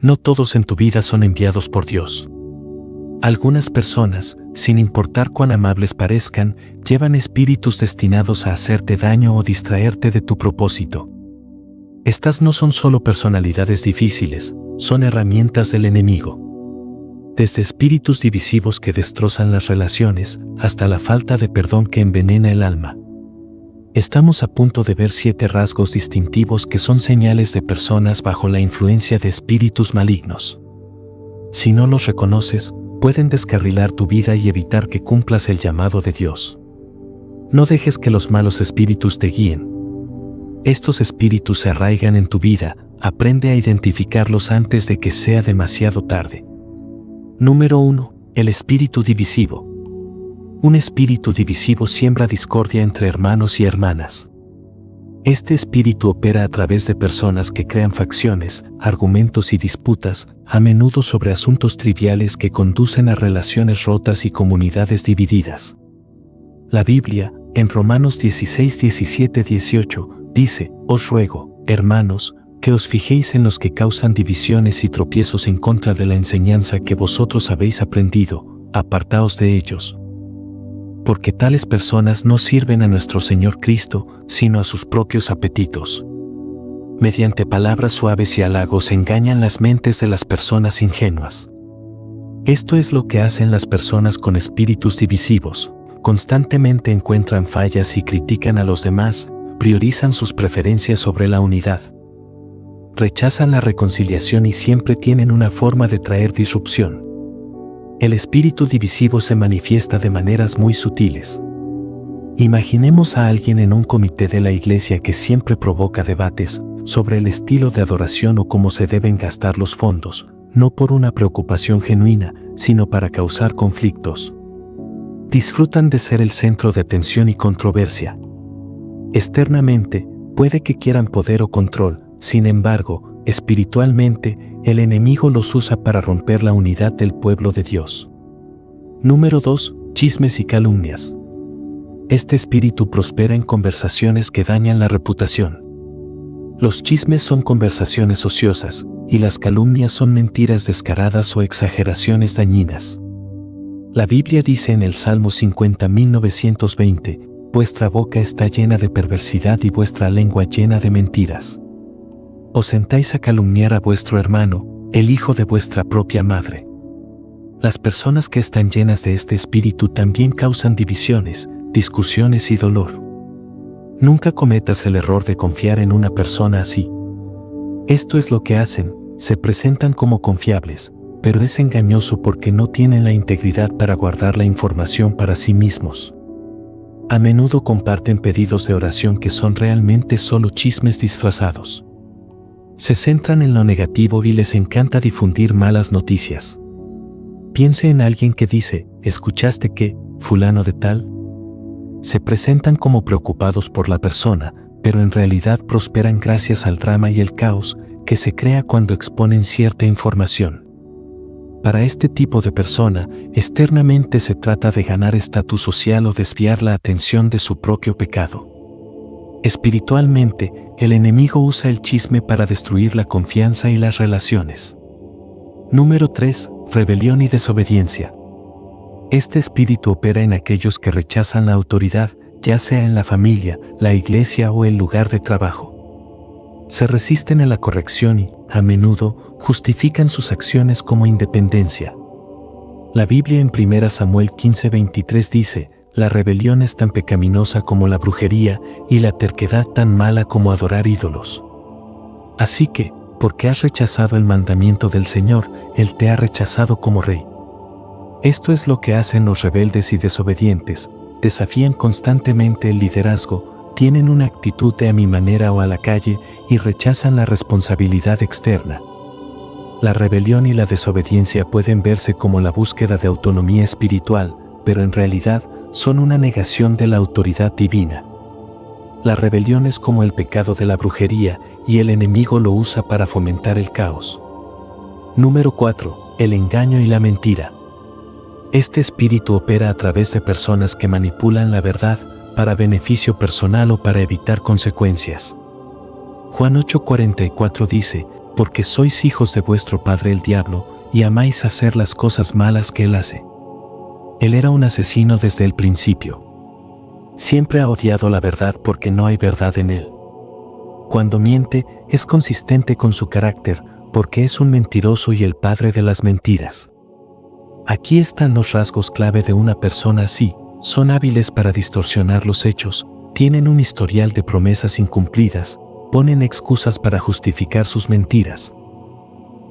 No todos en tu vida son enviados por Dios. Algunas personas, sin importar cuán amables parezcan, llevan espíritus destinados a hacerte daño o distraerte de tu propósito. Estas no son solo personalidades difíciles, son herramientas del enemigo. Desde espíritus divisivos que destrozan las relaciones, hasta la falta de perdón que envenena el alma. Estamos a punto de ver 7 rasgos distintivos que son señales de personas bajo la influencia de espíritus malignos. Si no los reconoces, pueden descarrilar tu vida y evitar que cumplas el llamado de Dios. No dejes que los malos espíritus te guíen. Estos espíritus se arraigan en tu vida, aprende a identificarlos antes de que sea demasiado tarde. Número 1. El espíritu divisivo. Un espíritu divisivo siembra discordia entre hermanos y hermanas. Este espíritu opera a través de personas que crean facciones, argumentos y disputas, a menudo sobre asuntos triviales que conducen a relaciones rotas y comunidades divididas. La Biblia, en Romanos 16, 17, 18, dice: Os ruego, hermanos, que os fijéis en los que causan divisiones y tropiezos en contra de la enseñanza que vosotros habéis aprendido, apartaos de ellos. Porque tales personas no sirven a nuestro Señor Cristo, sino a sus propios apetitos. Mediante palabras suaves y halagos engañan las mentes de las personas ingenuas. Esto es lo que hacen las personas con espíritus divisivos. Constantemente encuentran fallas y critican a los demás, priorizan sus preferencias sobre la unidad. Rechazan la reconciliación y siempre tienen una forma de traer disrupción. El espíritu divisivo se manifiesta de maneras muy sutiles. Imaginemos a alguien en un comité de la iglesia que siempre provoca debates sobre el estilo de adoración o cómo se deben gastar los fondos, no por una preocupación genuina, sino para causar conflictos. Disfrutan de ser el centro de atención y controversia. Externamente, puede que quieran poder o control, sin embargo, espiritualmente, el enemigo los usa para romper la unidad del pueblo de Dios. Número 2. Chismes y calumnias. Este espíritu prospera en conversaciones que dañan la reputación. Los chismes son conversaciones ociosas, y las calumnias son mentiras descaradas o exageraciones dañinas. La Biblia dice en el Salmo 50.920, vuestra boca está llena de perversidad y vuestra lengua llena de mentiras. Os sentáis a calumniar a vuestro hermano, el hijo de vuestra propia madre. Las personas que están llenas de este espíritu también causan divisiones, discusiones y dolor. Nunca cometas el error de confiar en una persona así. Esto es lo que hacen, se presentan como confiables, pero es engañoso porque no tienen la integridad para guardar la información para sí mismos. A menudo comparten pedidos de oración que son realmente solo chismes disfrazados. Se centran en lo negativo y les encanta difundir malas noticias. Piense en alguien que dice, ¿escuchaste que, fulano de tal? Se presentan como preocupados por la persona, pero en realidad prosperan gracias al drama y el caos que se crea cuando exponen cierta información. Para este tipo de persona, externamente se trata de ganar estatus social o desviar la atención de su propio pecado. Espiritualmente, el enemigo usa el chisme para destruir la confianza y las relaciones. Número 3. Rebelión y desobediencia. Este espíritu opera en aquellos que rechazan la autoridad, ya sea en la familia, la iglesia o el lugar de trabajo. Se resisten a la corrección y, a menudo, justifican sus acciones como independencia. La Biblia en 1 Samuel 15:23 dice, la rebelión es tan pecaminosa como la brujería y la terquedad tan mala como adorar ídolos. Así que, porque has rechazado el mandamiento del Señor, Él te ha rechazado como rey. Esto es lo que hacen los rebeldes y desobedientes, desafían constantemente el liderazgo, tienen una actitud de a mi manera o a la calle y rechazan la responsabilidad externa. La rebelión y la desobediencia pueden verse como la búsqueda de autonomía espiritual, pero en realidad son una negación de la autoridad divina. La rebelión es como el pecado de la brujería y el enemigo lo usa para fomentar el caos. Número 4. El engaño y la mentira. Este espíritu opera a través de personas que manipulan la verdad para beneficio personal o para evitar consecuencias. Juan 8:44 dice, porque sois hijos de vuestro padre el diablo, y amáis hacer las cosas malas que él hace. Él era un asesino desde el principio. Siempre ha odiado la verdad porque no hay verdad en él. Cuando miente, es consistente con su carácter, porque es un mentiroso y el padre de las mentiras. Aquí están los rasgos clave de una persona así: son hábiles para distorsionar los hechos, tienen un historial de promesas incumplidas, ponen excusas para justificar sus mentiras,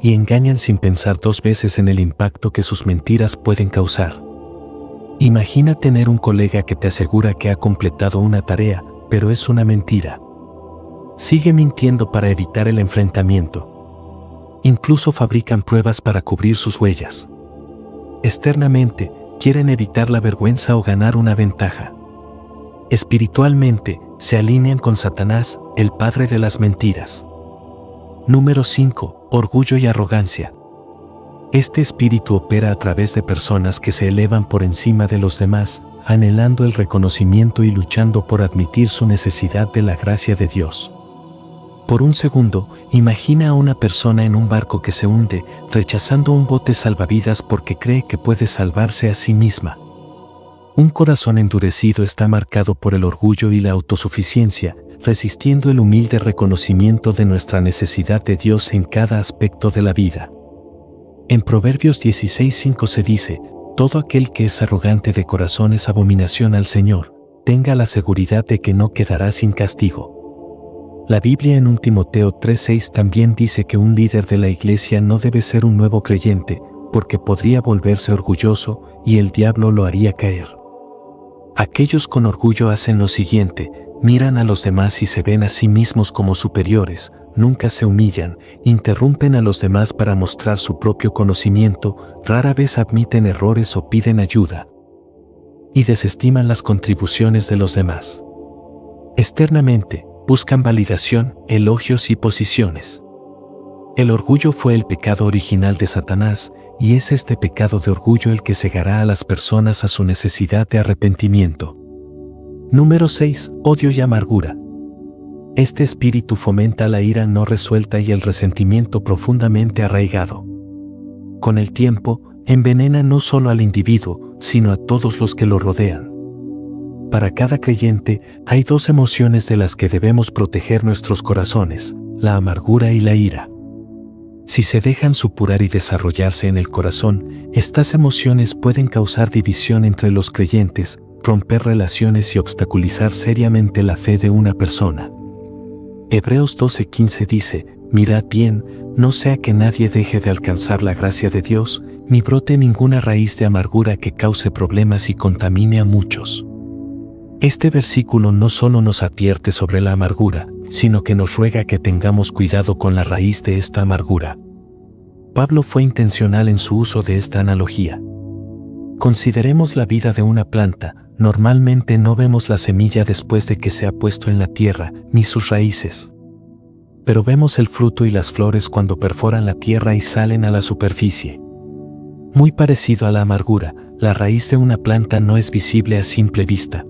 y engañan sin pensar dos veces en el impacto que sus mentiras pueden causar. Imagina tener un colega que te asegura que ha completado una tarea, pero es una mentira. Sigue mintiendo para evitar el enfrentamiento. Incluso fabrican pruebas para cubrir sus huellas. Externamente, quieren evitar la vergüenza o ganar una ventaja. Espiritualmente, se alinean con Satanás, el padre de las mentiras. Número 5. Orgullo y arrogancia. Este espíritu opera a través de personas que se elevan por encima de los demás, anhelando el reconocimiento y luchando por admitir su necesidad de la gracia de Dios. Por un segundo, imagina a una persona en un barco que se hunde, rechazando un bote salvavidas porque cree que puede salvarse a sí misma. Un corazón endurecido está marcado por el orgullo y la autosuficiencia, resistiendo el humilde reconocimiento de nuestra necesidad de Dios en cada aspecto de la vida. En Proverbios 16:5 se dice: todo aquel que es arrogante de corazón es abominación al Señor, tenga la seguridad de que no quedará sin castigo. La Biblia en 1 Timoteo 3:6 también dice que un líder de la iglesia no debe ser un nuevo creyente, porque podría volverse orgulloso y el diablo lo haría caer. Aquellos con orgullo hacen lo siguiente: miran a los demás y se ven a sí mismos como superiores, nunca se humillan, interrumpen a los demás para mostrar su propio conocimiento, rara vez admiten errores o piden ayuda, y desestiman las contribuciones de los demás. Externamente, buscan validación, elogios y posiciones. El orgullo fue el pecado original de Satanás, y es este pecado de orgullo el que cegará a las personas a su necesidad de arrepentimiento. Número 6. Odio y amargura. Este espíritu fomenta la ira no resuelta y el resentimiento profundamente arraigado. Con el tiempo, envenena no solo al individuo, sino a todos los que lo rodean. Para cada creyente, hay dos emociones de las que debemos proteger nuestros corazones: la amargura y la ira. Si se dejan supurar y desarrollarse en el corazón, estas emociones pueden causar división entre los creyentes, romper relaciones y obstaculizar seriamente la fe de una persona. Hebreos 12:15 dice: mirad bien, no sea que nadie deje de alcanzar la gracia de Dios, ni brote ninguna raíz de amargura que cause problemas y contamine a muchos. Este versículo no solo nos advierte sobre la amargura, sino que nos ruega que tengamos cuidado con la raíz de esta amargura. Pablo fue intencional en su uso de esta analogía. Consideremos la vida de una planta. Normalmente no vemos la semilla después de que se ha puesto en la tierra, ni sus raíces. Pero vemos el fruto y las flores cuando perforan la tierra y salen a la superficie. Muy parecido a la amargura, la raíz de una planta no es visible a simple vista.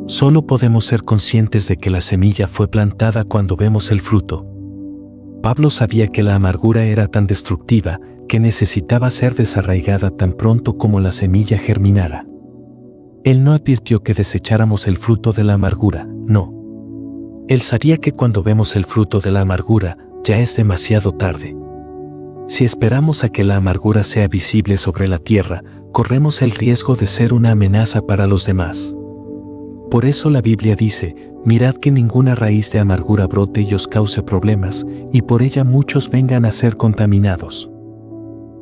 Solo podemos ser conscientes de que la semilla fue plantada cuando vemos el fruto. Pablo sabía que la amargura era tan destructiva que necesitaba ser desarraigada tan pronto como la semilla germinara. Él no advirtió que desecháramos el fruto de la amargura, no. Él sabía que cuando vemos el fruto de la amargura, ya es demasiado tarde. Si esperamos a que la amargura sea visible sobre la tierra, corremos el riesgo de ser una amenaza para los demás. Por eso la Biblia dice: mirad que ninguna raíz de amargura brote y os cause problemas, y por ella muchos vengan a ser contaminados.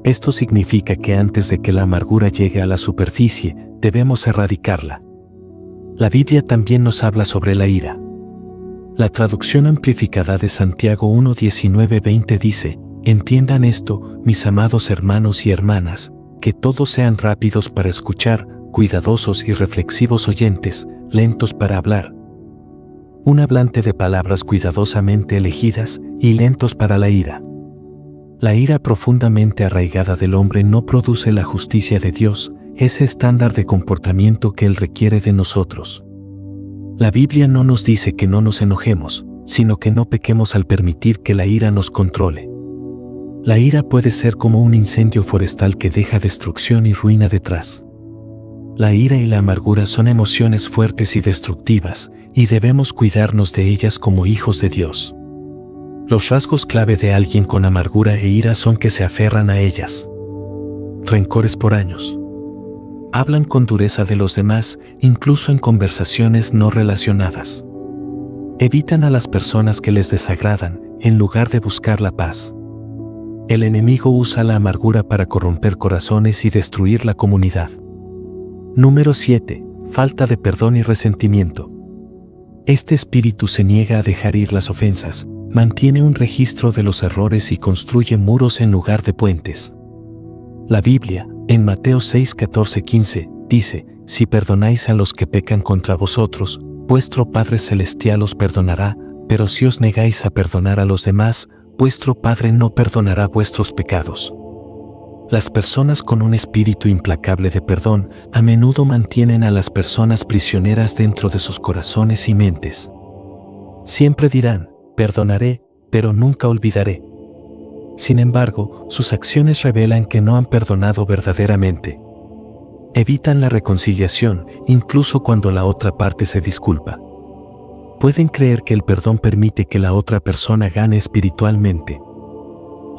Esto significa que antes de que la amargura llegue a la superficie, debemos erradicarla. La Biblia también nos habla sobre la ira. La traducción amplificada de Santiago 1:19-20 dice: entiendan esto, mis amados hermanos y hermanas, que todos sean rápidos para escuchar, cuidadosos y reflexivos oyentes, lentos para hablar, un hablante de palabras cuidadosamente elegidas, y lentos para la ira. La ira profundamente arraigada del hombre no produce la justicia de Dios, ese estándar de comportamiento que Él requiere de nosotros. La Biblia no nos dice que no nos enojemos, sino que no pequemos al permitir que la ira nos controle. La ira puede ser como un incendio forestal que deja destrucción y ruina detrás. La ira y la amargura son emociones fuertes y destructivas, y debemos cuidarnos de ellas como hijos de Dios. Los rasgos clave de alguien con amargura e ira son que se aferran a ellas. Rencores por años. Hablan con dureza de los demás, incluso en conversaciones no relacionadas. Evitan a las personas que les desagradan, en lugar de buscar la paz. El enemigo usa la amargura para corromper corazones y destruir la comunidad. Número 7. Falta de perdón y resentimiento. Este espíritu se niega a dejar ir las ofensas, mantiene un registro de los errores y construye muros en lugar de puentes. La Biblia, en Mateo 6, 14, 15, dice: si perdonáis a los que pecan contra vosotros, vuestro Padre Celestial os perdonará, pero si os negáis a perdonar a los demás, vuestro Padre no perdonará vuestros pecados. Las personas con un espíritu implacable de perdón a menudo mantienen a las personas prisioneras dentro de sus corazones y mentes. Siempre dirán: perdonaré, pero nunca olvidaré. Sin embargo, sus acciones revelan que no han perdonado verdaderamente. Evitan la reconciliación, incluso cuando la otra parte se disculpa. Pueden creer que el perdón permite que la otra persona gane espiritualmente.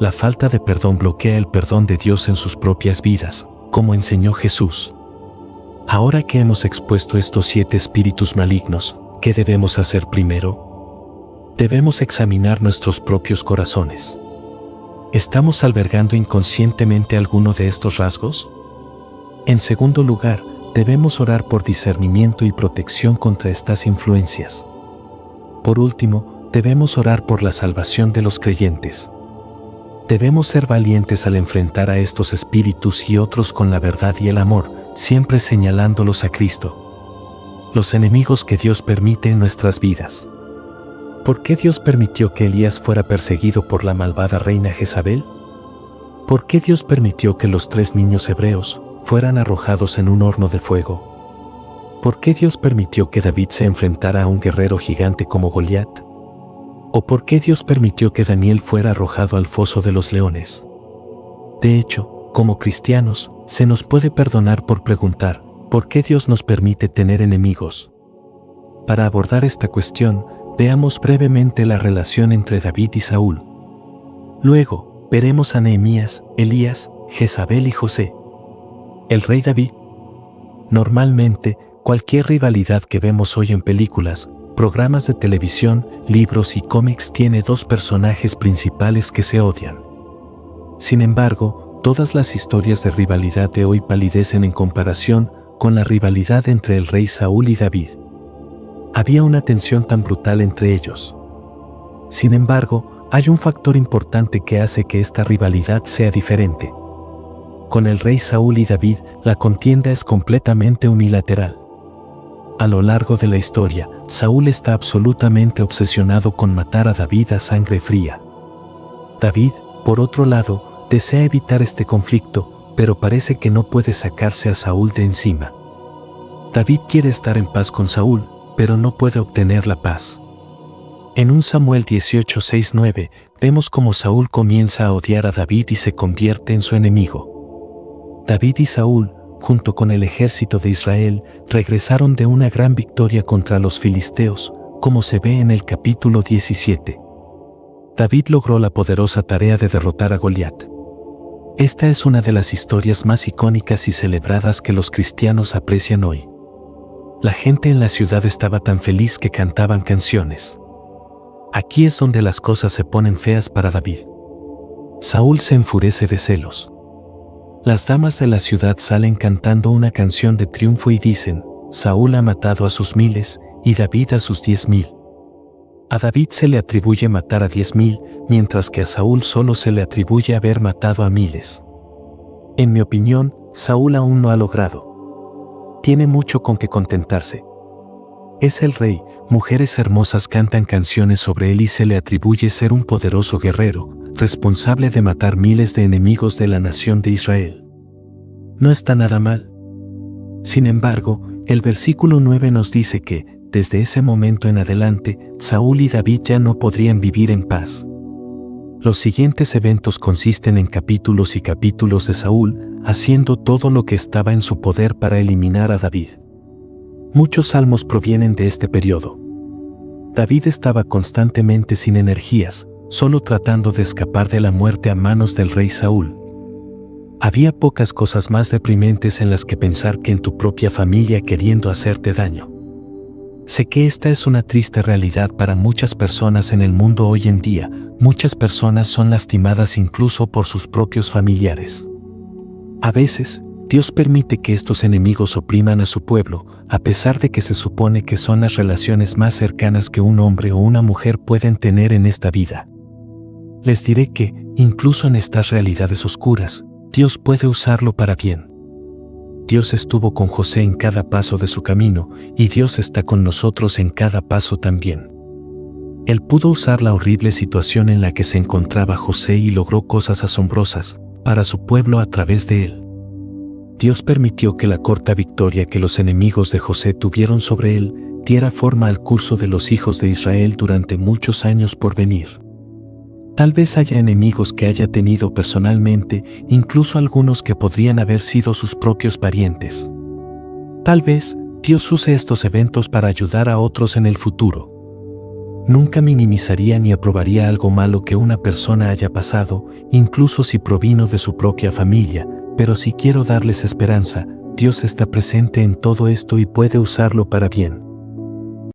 La falta de perdón bloquea el perdón de Dios en sus propias vidas, como enseñó Jesús. Ahora que hemos expuesto estos 7 espíritus malignos, ¿qué debemos hacer primero? Debemos examinar nuestros propios corazones. ¿Estamos albergando inconscientemente alguno de estos rasgos? En segundo lugar, debemos orar por discernimiento y protección contra estas influencias. Por último, debemos orar por la salvación de los creyentes. Debemos ser valientes al enfrentar a estos espíritus y otros con la verdad y el amor, siempre señalándolos a Cristo. Los enemigos que Dios permite en nuestras vidas. ¿Por qué Dios permitió que Elías fuera perseguido por la malvada reina Jezabel? ¿Por qué Dios permitió que los 3 niños hebreos fueran arrojados en un horno de fuego? ¿Por qué Dios permitió que David se enfrentara a un guerrero gigante como Goliat? ¿O por qué Dios permitió que Daniel fuera arrojado al foso de los leones? De hecho, como cristianos, se nos puede perdonar por preguntar: ¿por qué Dios nos permite tener enemigos? Para abordar esta cuestión, veamos brevemente la relación entre David y Saúl. Luego, veremos a Nehemías, Elías, Jezabel y José. El rey David. Normalmente, cualquier rivalidad que vemos hoy en películas, programas de televisión, libros y cómics tiene 2 personajes principales que se odian. Sin embargo, todas las historias de rivalidad de hoy palidecen en comparación con la rivalidad entre el rey Saúl y David. Había una tensión tan brutal entre ellos. Sin embargo, hay un factor importante que hace que esta rivalidad sea diferente. Con el rey Saúl y David, la contienda es completamente unilateral. A lo largo de la historia, Saúl está absolutamente obsesionado con matar a David a sangre fría. David, por otro lado, desea evitar este conflicto, pero parece que no puede sacarse a Saúl de encima. David quiere estar en paz con Saúl, pero no puede obtener la paz. En 1 Samuel 18:6-9, vemos cómo Saúl comienza a odiar a David y se convierte en su enemigo. David y Saúl, junto con el ejército de Israel, regresaron de una gran victoria contra los filisteos, como se ve en el capítulo 17. David logró la poderosa tarea de derrotar a Goliat. Esta es una de las historias más icónicas y celebradas que los cristianos aprecian hoy. La gente en la ciudad estaba tan feliz que cantaban canciones. Aquí es donde las cosas se ponen feas para David. Saúl se enfurece de celos. Las damas de la ciudad salen cantando una canción de triunfo y dicen: Saúl ha matado a sus 1000 y David a sus 10,000. A David se le atribuye matar a 10,000, mientras que a Saúl solo se le atribuye haber matado a 1000. En mi opinión, Saúl aún no ha logrado. Tiene mucho con que contentarse. Es el rey, mujeres hermosas cantan canciones sobre él y se le atribuye ser un poderoso guerrero, responsable de matar miles de enemigos de la nación de Israel. No está nada mal. Sin embargo, el versículo 9 nos dice que desde ese momento en adelante, Saúl y David ya no podrían vivir en paz. Los siguientes eventos consisten en capítulos y capítulos de Saúl, haciendo todo lo que estaba en su poder para eliminar a David. Muchos salmos provienen de este periodo. David estaba constantemente sin energías, solo tratando de escapar de la muerte a manos del rey Saúl. Había pocas cosas más deprimentes en las que pensar que en tu propia familia queriendo hacerte daño. Sé que esta es una triste realidad para muchas personas en el mundo hoy en día. Muchas personas son lastimadas incluso por sus propios familiares. A veces, Dios permite que estos enemigos opriman a su pueblo, a pesar de que se supone que son las relaciones más cercanas que un hombre o una mujer pueden tener en esta vida. Les diré que, incluso en estas realidades oscuras, Dios puede usarlo para bien. Dios estuvo con José en cada paso de su camino, y Dios está con nosotros en cada paso también. Él pudo usar la horrible situación en la que se encontraba José y logró cosas asombrosas para su pueblo a través de él. Dios permitió que la corta victoria que los enemigos de José tuvieron sobre él diera forma al curso de los hijos de Israel durante muchos años por venir. Tal vez haya enemigos que haya tenido personalmente, incluso algunos que podrían haber sido sus propios parientes. Tal vez Dios use estos eventos para ayudar a otros en el futuro. Nunca minimizaría ni aprobaría algo malo que una persona haya pasado, incluso si provino de su propia familia, pero si quiero darles esperanza, Dios está presente en todo esto y puede usarlo para bien.